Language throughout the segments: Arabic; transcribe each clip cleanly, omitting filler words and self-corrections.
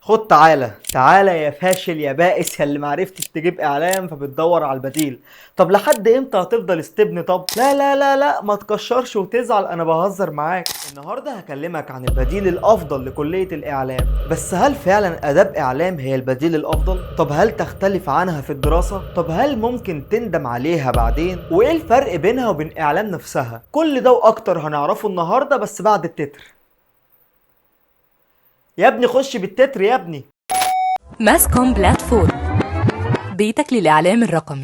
خد تعالى تعالى يا فاشل يا بائس يا اللي معرفتش تجيب اعلام فبتدور على البديل. طب لحد امتى هتفضل استبن؟ طب لا لا لا لا ما تكشرش وتزعل، انا بهزر معاك. النهارده هكلمك عن البديل الافضل لكلية الاعلام، بس هل فعلا اداب اعلام هي البديل الافضل؟ طب هل تختلف عنها في الدراسة؟ طب هل ممكن تندم عليها بعدين؟ وايه الفرق بينها وبين اعلام نفسها؟ كل ده واكتر هنعرفه النهارده بس بعد التتر. يا ابني خش بالتتر يا ابني. ماسكوم بلاتفورم، بيتك للإعلام الرقمي.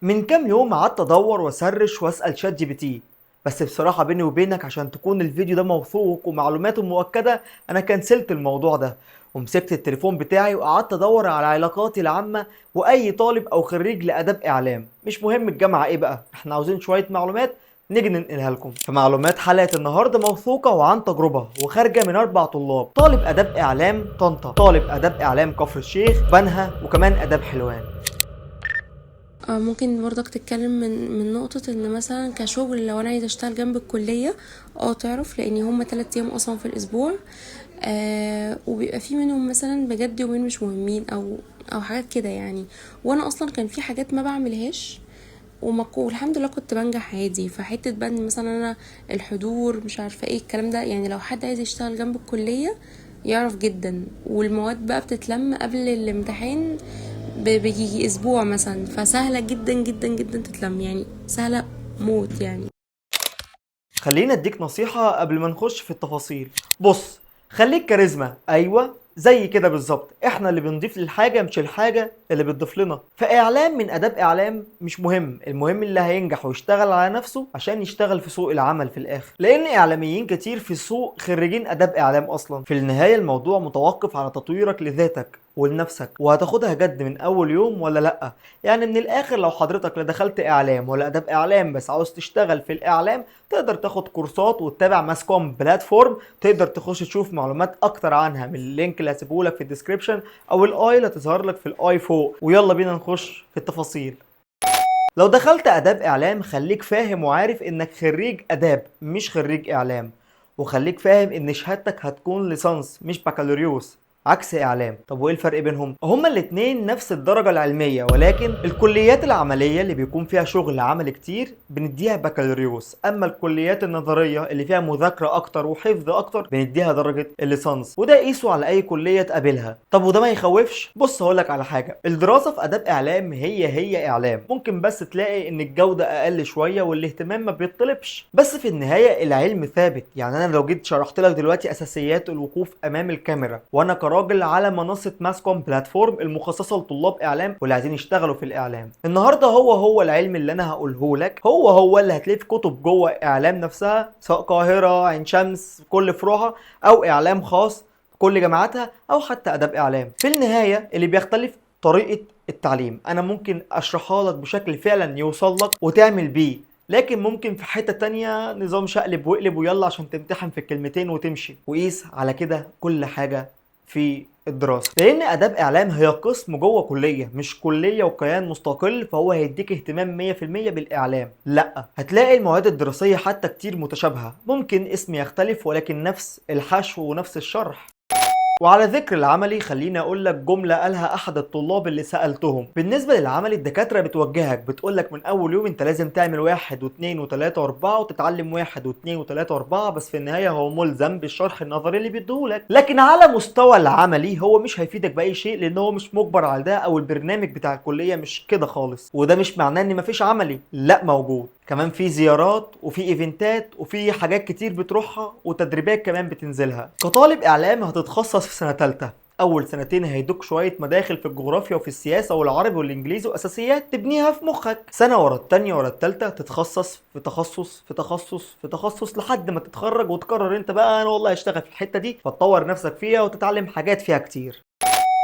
من كام يوم قعدت ادور واسرش واسال شات جي بي تي، بس بصراحه بيني وبينك عشان تكون الفيديو ده موثوق ومعلوماته مؤكده انا كنسلت الموضوع ده ومسكت التليفون بتاعي وقعدت ادور على علاقاتي العامه واي طالب او خريج لاداب اعلام، مش مهم الجامعه ايه بقى، احنا عاوزين شويه معلومات نيجي ننقلها لكم. فمعلومات حلقه النهارده موثوقه وعن تجربه وخارجه من 4 طلاب: طالب اداب اعلام طنطا، طالب اداب اعلام كفر الشيخ، بنها، وكمان اداب حلوان. ممكن برضك تتكلم من نقطة ان مثلا كشغل لو انا عايزة اشتغل جنب الكلية تعرف، لان هما 3 ايام اصلا في الاسبوع. وبيبقى في منهم مثلا بجد يومين مش مهمين او حاجات كده يعني. وانا اصلا كان في حاجات ما بعملهاش والحمد لله كنت بنجح عادي. فحتة بقى ان مثلا انا الحضور مش عارفة ايه الكلام ده، يعني لو حد عايز يشتغل جنب الكلية يعرف جدا. والمواد بقى بتتلم قبل الامتحان بيجي اسبوع مثلا، فسهله جدا جدا جدا تتلم، يعني سهله موت يعني. خلينا اديك نصيحة قبل ما نخش في التفاصيل. بص، خليك كاريزما، ايوه زي كده بالظبط، احنا اللي بنضيف للحاجة مش الحاجة اللي بتضيف لنا. فاعلام من اداب اعلام مش مهم، المهم اللي هينجح ويشتغل على نفسه عشان يشتغل في سوق العمل في الاخر، لان اعلاميين كتير في السوق خريجين اداب اعلام اصلا. في النهاية الموضوع متوقف على تطويرك لذاتك ولنفسك، وهتاخدها جد من اول يوم ولا لا. يعني من الاخر لو حضرتك لا دخلت اعلام ولا اداب اعلام بس عاوز تشتغل في الاعلام، تقدر تاخد كورسات وتتابع ماسكوم بلاتفورم، تقدر تخش تشوف معلومات اكتر عنها من اللينك اللي هسيبه لك في الديسكريبشن او الاي اللي هتظهر لك في الاي فوق. ويلا بينا نخش في التفاصيل. لو دخلت اداب اعلام خليك فاهم وعارف انك خريج اداب مش خريج اعلام، وخليك فاهم ان شهادتك هتكون ليسانس مش بكالوريوس عكس اعلام. طب وايه الفرق بينهم؟ هما الاتنين نفس الدرجة العلمية، ولكن الكليات العملية اللي بيكون فيها شغل عمل كتير بنديها بكالوريوس، اما الكليات النظرية اللي فيها مذاكرة اكتر وحفظ اكتر بنديها درجة الليسانس، وده قيسه على اي كلية تقابلها. طب وده ما يخوفش؟ بص هقولك على حاجة، الدراسة في اداب اعلام هي اعلام، ممكن بس تلاقي ان الجودة اقل شوية والاهتمام ما بيطلبش، بس في النهاية العلم ثابت. يعني انا لو جيت شرحت لك دلوقتي اساسيات الوقوف امام الكاميرا وانا راجل على منصة ماسكوم بلاتفورم المخصصة لطلاب اعلام واللي عايزين يشتغلوا في الاعلام، النهارده هو العلم اللي انا هقوله لك هو اللي هتلاقيه في كتب جوه اعلام نفسها، سواء قاهرة، عين شمس، كل فروعها، او اعلام خاص كل جامعاتها، او حتى اداب اعلام. في النهاية اللي بيختلف طريقة التعليم، انا ممكن اشرحها لك بشكل فعلا يوصل لك وتعمل بيه، لكن ممكن في حتة تانية نظام شقلب وقلب ويلا عشان تمتحن في الكلمتين وتمشي، وقيس على كده كل حاجة في الدراسة. لان اداب اعلام هي قسم جوه كلية مش كلية وكيان مستقل، فهو هيديك اهتمام 100% بالاعلام. لا، هتلاقي المواد الدراسية حتى كتير متشابهة، ممكن اسم يختلف ولكن نفس الحشو ونفس الشرح. وعلى ذكر العملي خليني اقول لك جمله قالها احد الطلاب اللي سالتهم. بالنسبه للعملي الدكاتره بتوجهك، بتقول لك من اول يوم انت لازم تعمل 1 و2 و3 و4 وتتعلم 1 و2 و3 و4، بس في النهايه هو ملزم بالشرح النظري اللي بيديهولك، لكن على مستوى العملي هو مش هيفيدك باي شيء لان هو مش مجبر على ده، او البرنامج بتاع الكليه مش كده خالص. وده مش معناه ان مفيش عملي، لا موجود، كمان في زيارات وفي ايفنتات وفي حاجات كتير بتروحها وتدريبات كمان بتنزلها. كطالب اعلام هتتخصص في سنة تالتة، اول سنتين هيدوك شوية مداخل في الجغرافيا وفي السياسة والعربي والانجليزي واساسيات تبنيها في مخك، سنة ورا التانية ورا التالتة تتخصص في تخصص في تخصص في تخصص لحد ما تتخرج وتقرر انت بقى انا والله هشتغل في الحتة دي، فتطور نفسك فيها وتتعلم حاجات فيها كتير.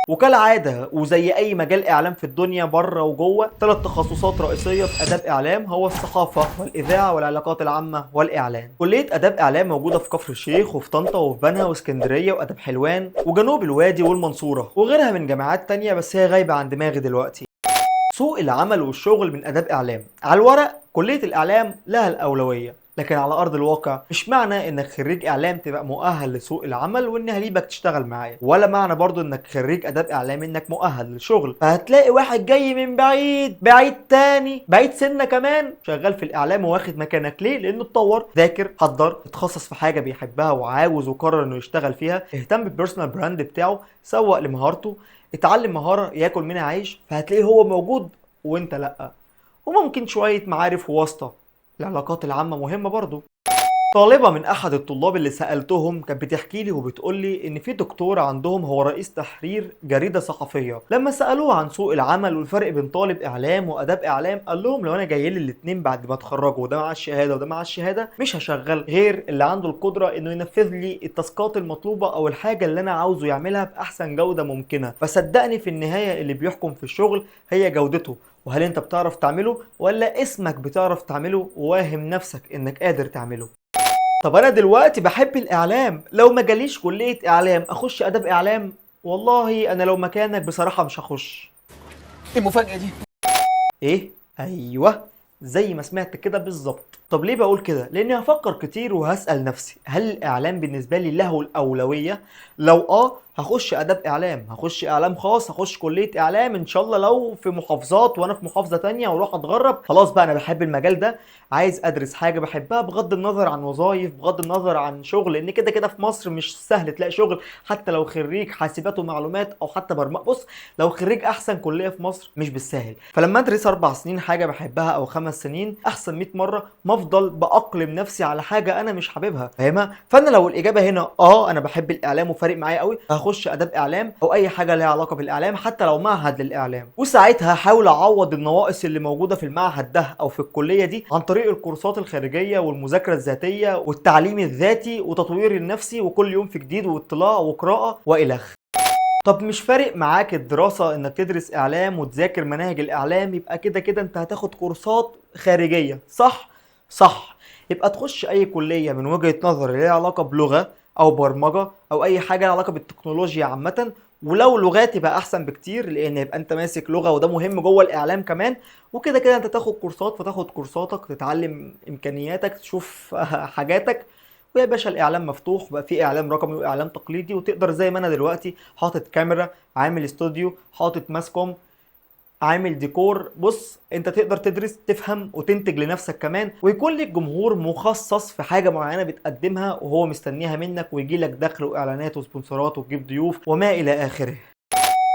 وكالعادة وزي أي مجال إعلام في الدنيا بره وجوه، 3 تخصصات رئيسية في آداب إعلام، هو الصحافة والإذاعة والعلاقات العامة والإعلان. كلية آداب إعلام موجودة في كفر الشيخ وفي طنطا وفي بنها واسكندرية وآداب حلوان وجنوب الوادي والمنصورة وغيرها من جامعات تانية بس هي غايبة عن دماغي دلوقتي. سوق العمل والشغل من آداب إعلام، على الورق كلية الإعلام لها الأولوية، لكن على ارض الواقع مش معنى انك خريج اعلام تبقى مؤهل لسوق العمل وان هليبك تشتغل معايا، ولا معنى برضو انك خريج اداب اعلام انك مؤهل للشغل. فهتلاقي واحد جاي من بعيد بعيد تاني بعيد سنه كمان شغال في الاعلام واخد مكانك. ليه؟ لانه اتطور، ذاكر، حضر، اتخصص في حاجه بيحبها وعاوز وقرر انه يشتغل فيها، اهتم بالبيرسونال براند بتاعه، سوق لمهارته، اتعلم مهاره ياكل منها عيش، فهتلاقيه هو موجود وانت لا. وممكن شويه معارف وواسطه. العلاقات العامه مهمه برضو. طالبة من أحد الطلاب اللي سألتهم كانت بتحكي لي وبتقول لي إن في دكتور عندهم هو رئيس تحرير جريدة صحفية، لما سألوه عن سوق العمل والفرق بين طالب إعلام وآداب إعلام قال لهم لو أنا جاي لي الاتنين بعد ما اتخرجوا وده مع الشهادة وده مع الشهادة مش هشغل غير اللي عنده القدرة إنه ينفذ لي التاسكات المطلوبة أو الحاجة اللي أنا عاوزه يعملها بأحسن جودة ممكنة. فصدقني في النهاية اللي بيحكم في الشغل هي جودته، وهل أنت بتعرف تعمله ولا اسمك بتعرف تعمله وواهم نفسك إنك قادر تعمله. طب انا دلوقتي بحب الاعلام، لو ما جاليش كلية اعلام اخش اداب اعلام؟ والله انا لو مكانك بصراحة مش هخش. ايه المفاجأة دي؟ ايه؟ ايوه زي ما سمعت كده بالظبط. طب ليه بقول كده؟ لاني هفكر كتير وهسأل نفسي هل الاعلام بالنسبة لي له الاولوية؟ لو هخش اداب اعلام، هخش اعلام خاص، هخش كلية اعلام ان شاء الله لو في محافظات وانا في محافظة تانية واروح اتغرب. خلاص بقى انا بحب المجال ده، عايز ادرس حاجة بحبها بغض النظر عن وظايف، بغض النظر عن شغل، لان كده كده في مصر مش سهل تلاقي شغل حتى لو خريج حاسبات ومعلومات او حتى برمجة. بص، لو خريج احسن كلية في مصر مش بالسهل. فلما ادرس 4 سنين حاجة بحبها او 5 سنين احسن 100 مرة ما افضل باقلم نفسي على حاجة انا مش حاببها. فاهمها؟ فانا لو الاجابة هنا انا بحب الاعلام وفارق معايا قوي، هخش اداب اعلام او اي حاجه ليها علاقه بالاعلام حتى لو معهد للاعلام. وساعتها هحاول اعوض النواقص اللي موجوده في المعهد ده او في الكليه دي عن طريق الكورسات الخارجيه والمذاكره الذاتيه والتعليم الذاتي وتطوير النفسي، وكل يوم في جديد واطلاع وقراءه والخ. طب مش فارق معاك الدراسه انك تدرس اعلام وتذاكر مناهج الاعلام؟ يبقى كده كده انت هتاخد كورسات خارجيه، صح؟ صح. يبقى تخش اي كليه من وجهه نظري ليها علاقه بلغه او برمجه او اي حاجه لها علاقه بالتكنولوجيا عامه، ولو لغات يبقى احسن بكتير لان يبقى انت ماسك لغه وده مهم جوه الاعلام كمان. وكده كده انت تاخد كورسات، فتاخد كورساتك تتعلم امكانياتك تشوف حاجاتك. ويا باشا الاعلام مفتوح، بقى في اعلام رقمي واعلام تقليدي، وتقدر زي ما انا دلوقتي حاطط كاميرا، عامل استوديو، حاطط ماسكوم، عامل ديكور. بص انت تقدر تدرس تفهم وتنتج لنفسك كمان، ويكون لك جمهور مخصص في حاجه معينه بتقدمها وهو مستنيها منك، ويجي لك دخل واعلانات وسبونسرات وتجيب ضيوف وما الى اخره.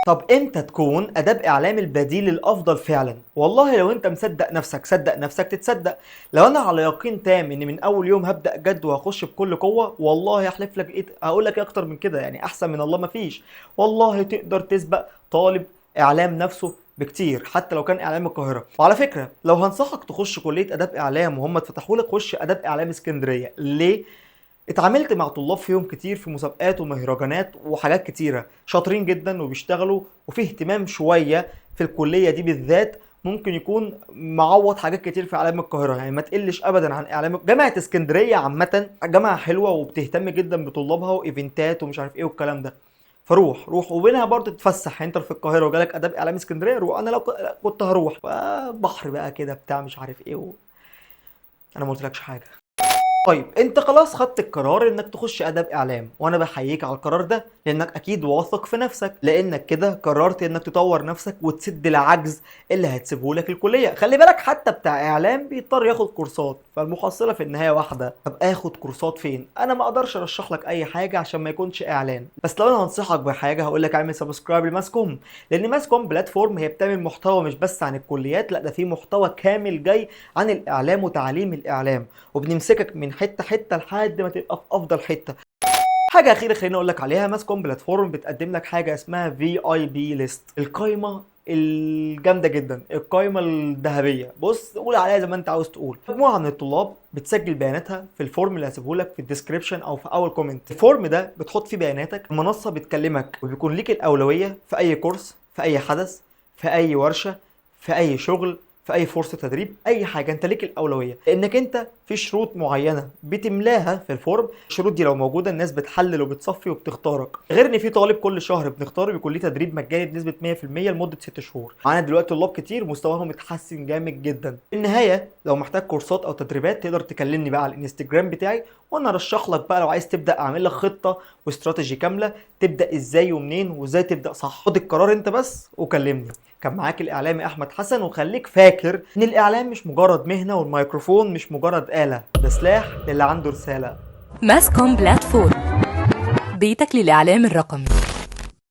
طب امتى تكون اداب اعلام البديل الافضل فعلا؟ والله لو انت مصدق نفسك صدق نفسك تتصدق. لو انا على يقين تام ان من اول يوم هبدا جد وهخش بكل قوه، والله احلف لك ايه هقول لك اكتر من كده، يعني احسن من الله مفيش. والله تقدر تسبق طالب اعلام نفسه بكتير حتى لو كان اعلام القاهره. وعلى فكره لو هنصحك تخش كليه اداب اعلام وهم اتفتحوا لك، خش اداب اعلام اسكندريه. ليه؟ اتعاملت مع طلاب فيهم كتير في مسابقات ومهرجانات وحاجات كتيره، شاطرين جدا وبيشتغلوا، وفي اهتمام شويه في الكليه دي بالذات ممكن يكون معوض حاجات كتير في اعلام القاهره. يعني ما تقلش ابدا عن اعلام جامعه اسكندريه عامه، جامعه حلوه وبتهتم جدا بطلابها وايفنتات ومش عارف ايه والكلام ده. فروح وبينها برضه تتفسح. انت في القاهره وجالك اداب اعلام اسكندريه روح. انا لو كنت هروح بحر بقى كده بتاع مش عارف ايه انا ما قلتلكش حاجه. طيب انت خلاص خدت القرار انك تخش اداب اعلام، وانا بحييك على القرار ده لانك اكيد واثق في نفسك، لانك كده قررت انك تطور نفسك وتسد العجز اللي هتسيبه لك الكليه. خلي بالك حتى بتاع اعلام بيضطر ياخد كورسات، فالمحصله في النهايه واحده. طب اخد كورسات فين؟ انا ما اقدرش ارشح لك اي حاجه عشان ما يكونش اعلان، بس لو انا هنصحك بحاجه هقول لك اعمل سبسكرايب لماسكوم، لان ماسكوم بلاتفورم هي بتعمل محتوى مش بس عن الكليات، لا ده في محتوى كامل جاي عن الاعلام وتعليم الاعلام، وبنمسكك من حته حته لحد ما تبقى في افضل حته. حاجه اخيره خليني اقول لك عليها، ماسكوم بلاتفورم بتقدم لك حاجه اسمها VIP ليست، القايمه الجامده جدا، القايمه الذهبيه. بص قول عليها زي ما انت عاوز تقول. مجموعه من الطلاب بتسجل بياناتها في الفورم اللي هسيبه لك في الديسكريبشن او في اول كومنت. الفورم ده بتحط فيه بياناتك، المنصه بتكلمك وبيكون ليك الاولويه في اي كورس، في اي حدث، في اي ورشه، في اي شغل، في اي فرصه تدريب، اي حاجه انت ليك الاولويه، لانك انت في شروط معينه بتملاها في الفورم. الشروط دي لو موجوده الناس بتحلل وبتصفي وبتختارك. غير ان في طالب كل شهر بنختاره بيكون ليه تدريب مجاني بنسبه 100% لمده 6 شهور. معانا دلوقتي طلاب كتير مستواهم اتحسن جامد جدا. في النهايه لو محتاج كورسات او تدريبات تقدر تكلمني بقى على الانستجرام بتاعي وانا ارشح لك بقى لو عايز تبدا اعمل لك خطه واستراتيجي كامله تبدا ازاي ومنين وازاي تبدا صح. خد القرار انت بس وكلمني. كان معاك الاعلامي احمد حسن، وخليك فاكر ان الاعلام مش مجرد مهنه والميكروفون مش مجرد آلة، ده سلاح للي عنده رساله. ماسكوم بلاتفورم، بيتك للإعلام الرقمي.